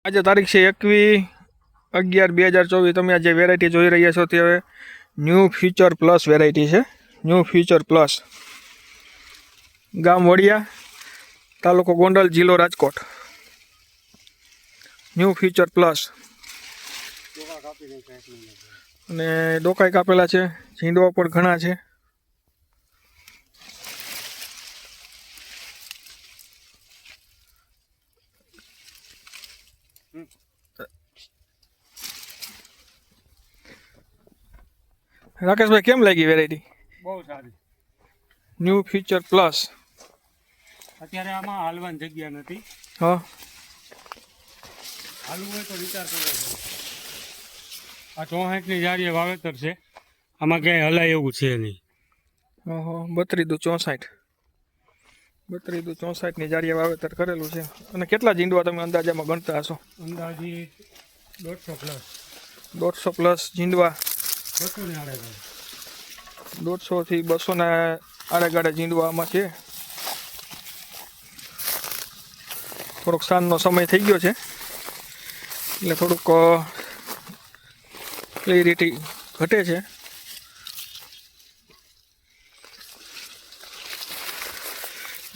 આજે તારીખ છે 21/11/2024। તમે આ જે વેરાયટી જોઈ રહ્યા છો તે હવે ન્યૂ ફ્યુચર પ્લસ વેરાયટી છે। ન્યૂ ફ્યુચર પ્લસ, ગામ વડિયા, તાલુકો ગોંડલ, જિલ્લો રાજકોટ। ન્યૂ ફ્યુચર પ્લસ અને ડોકાઈ કાપેલા છે, ઝીંડવા પણ ઘણા છે। રાકેશભાઈ, કેમ લાગી વેરાયટી? બહુ સારી। ન્યૂ ફ્યુચર પ્લસ અત્યારે આમાં હાલવાની જગ્યા નથી। હા, હાલવું હોય તો વિચાર કરવો પડે। આ 64ની જારીએ વાવેતર છે, આમાં ક્યાંય હલાય એવું છે નહીં। 32/64ની જારીએ વાવેતર કરેલું છે। અને કેટલા ઝીંડવા તમે અંદાજામાં ગણતા હશો? અંદાજી 150 પ્લસ। 150 પ્લસ ઝીંડવા, 200 ની આડે 150 થી 200 ના આડેગાડે ઝીંડવા આમાં છે। થોડોક સાંજનો સમય થઈ ગયો છે એટલે થોડુંક ક્લિયરિટી ઘટે છે।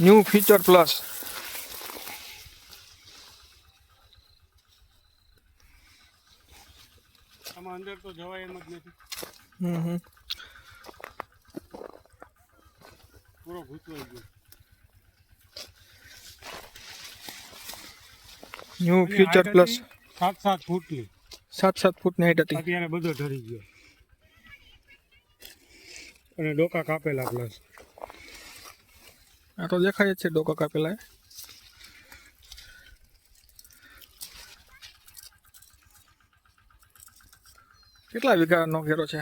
ન્યૂ ફ્યુચર પ્લસ આમાં અંદર તો જવાય એમ જ નથી। પૂરો ઘૂંચવાઈ ગયો। ન્યૂ ફ્યુચર પ્લસ 7-7 ફૂટની, 7-7 ફૂટની હાઈટ હતી। અત્યારે બધો ઢળી ગયો અને ડોકા કાપેલા પ્લસ। આ તો દેખાય જ છે ડોકા કાપેલા। કેટલા વીઘાનો ઘેરો છે?